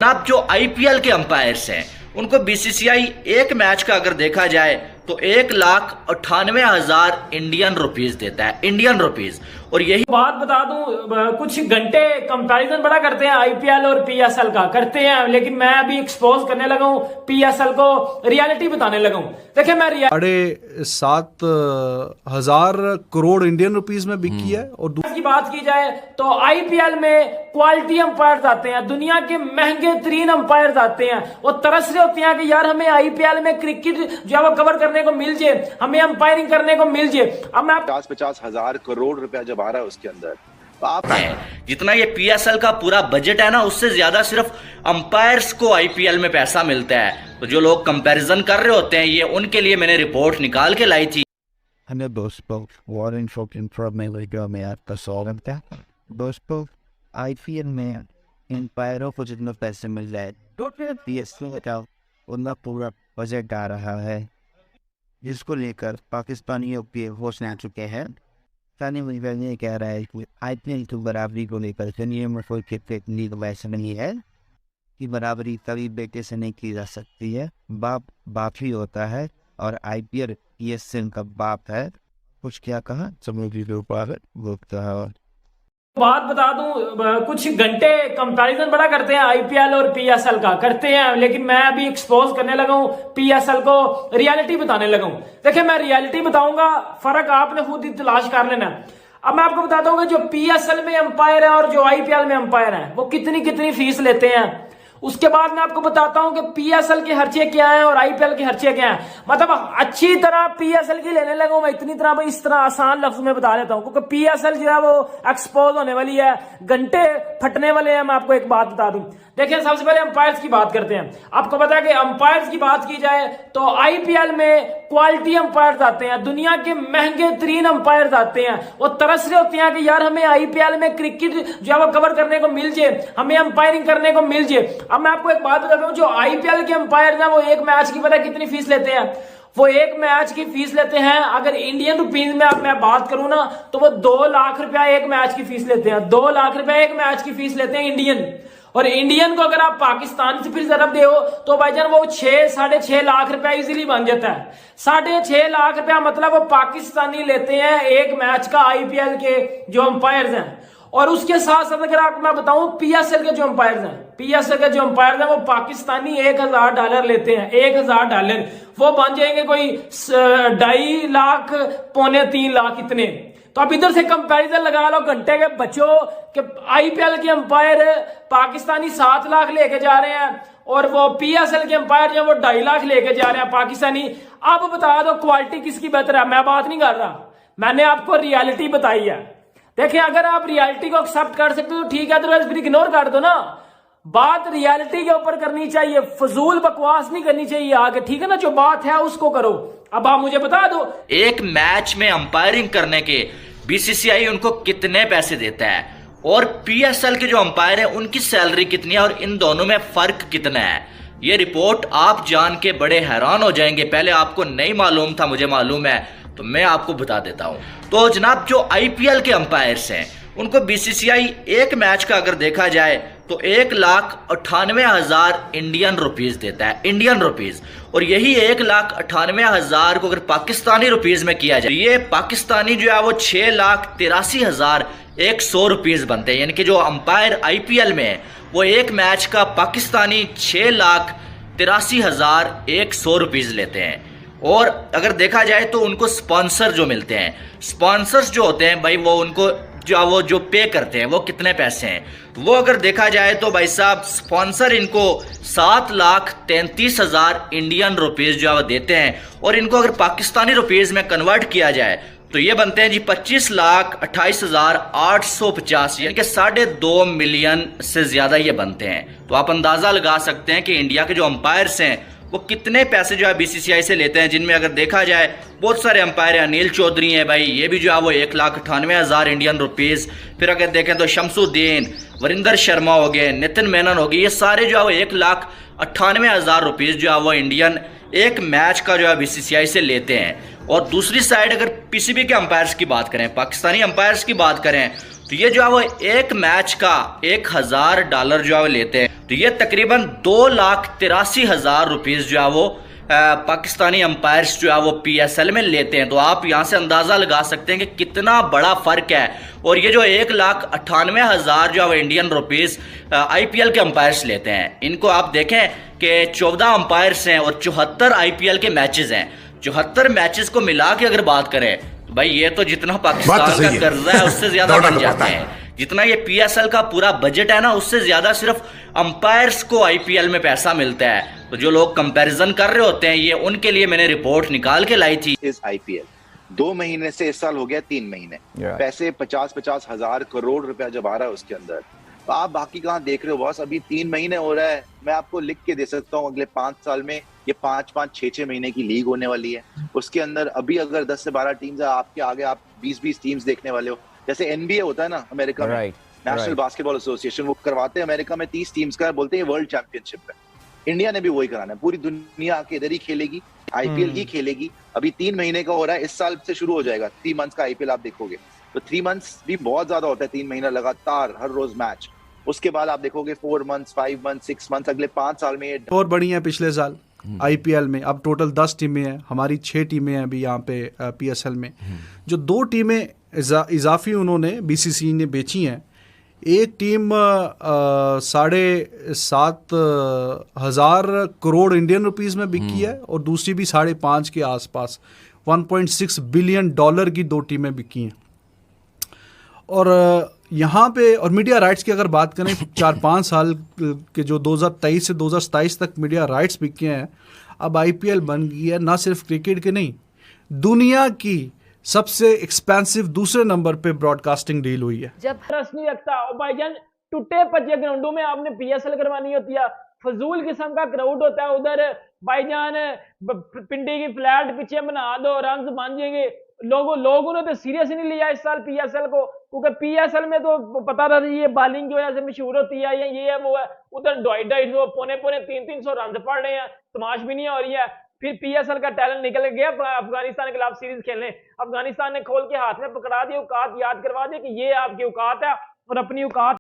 जनाब जो आईपीएल के अंपायर्स हैं उनको बीसीसीआई एक मैच का अगर देखा जाए तो 1,98,000 इंडियन रुपीज देता है, इंडियन रुपीज। और यही बात बता दूं, कुछ घंटे कंपैरिजन बड़ा करते हैं आईपीएल और पीएसएल का करते हैं, लेकिन मैं अभी एक्सपोज करने लगा हूं पीएसएल को, रियलिटी बताने लगा हूं। देखिए मैं 7,500 करोड़ इंडियन रुपीज में बिकी है। और की बात की जाए तो आईपीएल में क्वालिटी अंपायर आते हैं, दुनिया के महंगे तरीन अंपायर आते हैं। वो तरस रहे होते हैं कि यार हमें आईपीएल में क्रिकेट जो है वो कवर करने को मिल जाए, हमें अंपायरिंग करने को मिल जाए। अब मैं 50 हजार करोड़ रुपया जब आ रहा है उसके अंदर जितना ये पीएसएल का पूरा बजट है ना, उससे ज्यादा सिर्फ अंपायर्स को आईपीएल में पैसा मिलता है। तो जो लोग कंपैरिजन कर रहे होते हैं, ये उनके लिए मैंने रिपोर्ट निकाल के लाई थी। हमें दोस्तों वारन शॉकिंग फ्रॉम में आपका स्वागत है। दोस्तों आईपीएल में अंपायरों को जितना पैसे मिल रहा है टोटल पीएसएल का उतना पूरा बजट आ रहा है, जिसको लेकर पाकिस्तानियों के होश आ चुके हैं। सनी लियोनी ये कह रहा है कि आईपीएल की बराबरी को लेकर दुनिया में कोई क्रिकेट लीग वैसा नहीं है कि बराबरी तभी बेटे से नहीं की जा सकती है। बाप बाप ही होता है और आईपीएल पीएसएल का बाप है। कुछ क्या कहा समझी लो पागल है। बात बता दूं, कुछ घंटे कंपैरिजन बड़ा करते हैं आईपीएल और पीएसएल का करते हैं, लेकिन मैं अभी एक्सपोज करने लगा हूं पीएसएल को, रियलिटी बताने लगा हूं। देखिए मैं रियलिटी बताऊंगा, फर्क आपने खुद ही तलाश कर लेना। अब मैं आपको बताता हूं कि जो पीएसएल में अंपायर है और जो आईपीएल में अंपायर है वो कितनी फीस लेते हैं। उसके बाद मैं आपको बताता हूं कि पीएसएल के खर्चे क्या हैं और आईपीएल के खर्चे क्या हैं। मतलब अच्छी तरह पीएसएल की लेने लगा हूं मैं, इतनी तरह इस तरह आसान लफ्ज में बता देता हूं, क्योंकि पीएसएल जो है वो एक्सपोज होने वाली है, घंटे फटने वाले हैं। मैं आपको एक बात बता दूं, देखिए सबसे पहले अंपायर्स की बात करते हैं। आपको पता है कि अंपायर्स की बात की जाए तो आईपीएल में क्वालिटी अंपायर आते हैं, दुनिया के महंगे तरीन अंपायर आते हैं। वो तरस रहे होते हैं कि यार हमें आईपीएल में क्रिकेट जो है वो कवर करने को मिल जाए, हमें अंपायरिंग करने को मिल जाए। अब मैं आपको एक बात बताता हूं, जो आईपीएल के अंपायर हैं वो एक मैच की पता है कितनी फीस लेते हैं। वो एक मैच की फीस लेते हैं, अगर इंडियन रुपीज में अब मैं बात करूं ना तो वो 2 लाख रुपया एक मैच की फीस लेते हैं। 2 लाख रुपया एक मैच की फीस लेते हैं इंडियन। और इंडियन को अगर आप पाकिस्तान से फिर जरब दे तो भाईजान वो 6-6.5 लाख रुपया इजीली बन जाता है। 6.5 लाख रुपया मतलब वो पाकिस्तानी लेते हैं एक मैच का आईपीएल के जो अंपायर्स हैं। और उसके साथ साथ अगर आपको मैं बताऊं पीएसएल के जो अंपायर्स हैं, पीएसएल के जो अंपायर्स हैं वो पाकिस्तानी $1,000 लेते हैं। $1,000 वो बन जाएंगे कोई 2.5 लाख, 2.25 लाख इतने। तो अब इधर से कंपैरिजन लगा लो घंटे के बच्चों कि आईपीएल के अंपायर पाकिस्तानी 7 लाख लेके जा रहे हैं और वो पीएसएल के अंपायर जो वो 2.5 लाख लेके जा रहे हैं पाकिस्तानी। अब बता दो क्वालिटी किसकी बेहतर है। मैं बात नहीं कर रहा, मैंने आपको रियलिटी बताई है। देखिए अगर आप रियलिटी को एक्सेप्ट कर सकते हो तो ठीक है, अदरवाइज फिर इग्नोर कर दो ना। बात रियलिटी के ऊपर करनी चाहिए, फजूल बकवास नहीं करनी चाहिए आगे, ठीक है ना। जो बात है उसको करो। अब आप मुझे बता दो एक मैच में अंपायरिंग करने के बीसीसीआई उनको कितने पैसे देता है और पीएसएल के जो अंपायर हैं उनकी सैलरी कितनी है और इन दोनों में फर्क कितना है। ये रिपोर्ट आप जान के बड़े हैरान हो जाएंगे। पहले आपको नहीं मालूम था, मुझे मालूम है, तो मैं आपको बता देता हूं। तो जनाब जो आईपीएल के अंपायर्स हैं उनको बीसीसीआई एक मैच का अगर देखा जाए तो 1,98,000 इंडियन रुपीज देता है, इंडियन रुपीज। और यही 1,98,000 को अगर पाकिस्तानी रुपीज में किया जाए, ये पाकिस्तानी जो है वो 6,83,100 रुपीज बनते हैं। यानी कि जो अंपायर आईपीएल में है वो एक मैच का पाकिस्तानी 6,83,100 रुपीज लेते हैं। और अगर देखा जाए तो उनको स्पॉन्सर जो मिलते हैं, स्पॉन्सर्स जो होते हैं भाई, वो उनको जो पे करते हैं वो कितने पैसे हैं, तो वो अगर देखा जाए तो भाई साहब स्पॉन्सर इनको 7,33,000 इंडियन रुपीज जो है वो देते हैं। और इनको अगर पाकिस्तानी रुपीज में कन्वर्ट किया जाए तो ये बनते हैं जी 25,28,850, यानी कि 2.5 मिलियन से ज्यादा ये बनते हैं। तो आप अंदाजा लगा सकते हैं कि इंडिया के जो अंपायर्स हैं वो कितने पैसे जो है बीसीसीआई से लेते हैं, जिनमें अगर देखा जाए बहुत सारे अंपायर हैं। अनिल चौधरी हैं भाई, ये भी जो है वो 1,98,000 इंडियन रुपीज। फिर अगर देखें तो शमसुद्दीन, वरिंदर शर्मा हो गए, नितिन मेनन हो गए, ये सारे जो है वो 1,98,000 रुपीज जो है वो इंडियन एक मैच का जो है बीसीसीआई से लेते हैं। और दूसरी साइड अगर पीसीबी के अंपायर्स की बात करें, पाकिस्तानी अंपायर्स की बात करें, तो ये जो है वो एक मैच का $1,000 जो है वो लेते हैं। तो ये तकरीबन 2,83,000 रुपीस जो है वो पाकिस्तानी अंपायर्स जो है वो PSL में लेते हैं। तो आप यहाँ से अंदाज़ा लगा सकते हैं कि कितना बड़ा फ़र्क है। और ये जो 1,98,000 जो है वो इंडियन रुपीस IPL के अंपायर्स लेते हैं, इनको आप देखें कि 14 अंपायर्स हैं और 74 IPL के मैचेस हैं। 74 मैचेस को मिला के अगर बात करें तो भाई ये तो जितना पाकिस्तान का कर्जा है उससे ज्यादा बन जाते हैं। जितना ये PSL का पूरा बजट है ना, उससे ज्यादा सिर्फ अंपायर्स को IPL में पैसा मिलता है। तो जो लोग कंपैरिजन कर रहे होते हैं, ये उनके लिए मैंने रिपोर्ट निकाल के लाई थी। इस IPL 2 महीने से इस साल हो गया 3 महीने, पैसे 50-50 हजार करोड़ रुपया जब आ रहा है उसके अंदर, तो आप बाकी कहाँ देख रहे हो बॉस? अभी 3 महीने हो रहा है। मैं आपको लिख के दे सकता हूँ अगले 5 साल में ये 5-5, 6-6 महीने की लीग होने वाली है। उसके अंदर अभी अगर 10 से 12 टीम्स है, आपके आगे आप 20-20 टीम्स देखने वाले हो। जैसे NBA होता है ना अमेरिका में, नेशनल बास्केटबॉल एसोसिएशन, वो करवाते हैं अमेरिका में 30 टीम्स का, बोलते हैं वर्ल्ड चैंपियनशिप है। इंडिया ने भी वही कराना है, पूरी दुनिया आके इधर ही खेलेगी, IPL ही खेलेगी। अभी 3 महीने का हो रहा है, इस साल से शुरू हो जाएगा 3 मंथ्स का IPL आप देखोगे तो 3 मंथ्स भी बहुत ज्यादा होता है। 3 महीना लगातार हर रोज मैच, उसके बाद आप देखोगे 4 मंथ्स, 5 मंथ्स, 6 मंथ्स, अगले 5 साल में और बढ़ी है पिछले साल IPL में। अब टोटल 10 टीमें हैं, हमारी 6 टीमें हैं अभी यहाँ पे PSL में। जो 2 टीमें इजाफी उन्होंने BCCI ने बेची हैं, एक टीम 7,500 करोड़ इंडियन रुपीस में बिकी है और दूसरी भी 5.5 के आसपास, $1.6 बिलियन की 2 टीमें बिकी हैं। और यहाँ पे और मीडिया राइट्स की अगर बात करें, 4-5 साल के जो 2023 से 2027 तक मीडिया राइट्स बिके हैं। अब IPL बन गई है ना सिर्फ क्रिकेट के नहीं, दुनिया की सबसे एक्सपेंसिव दूसरे नंबर पे ब्रॉडकास्टिंग डील हुई है। जब रस नहीं रखता और भाईजान टूटे पचे ग्राउंडों में आपने PSL करवानी होती है, फजूल किस्म का क्राउड होता है उधर भाईजान, पिंडी की फ्लैट पीछे बना दो, रन बन जाएंगे। लोगों ने तो सीरियस नहीं लिया इस साल PSL को, क्योंकि PSL में तो पता था ये बॉलिंग की वजह से मशहूर होती है, ये है वो है। उधर 250-250 पौने 300 रन पड़ रहे हैं, तमाश भी नहीं हो रही है। फिर PSL का टैलेंट निकल गया अफगानिस्तान के खिलाफ सीरीज खेलने। अफगानिस्तान ने खोल के हाथ में पकड़ा दिया, औकात याद करवा दिया कि ये आपकी औकात है और अपनी औकात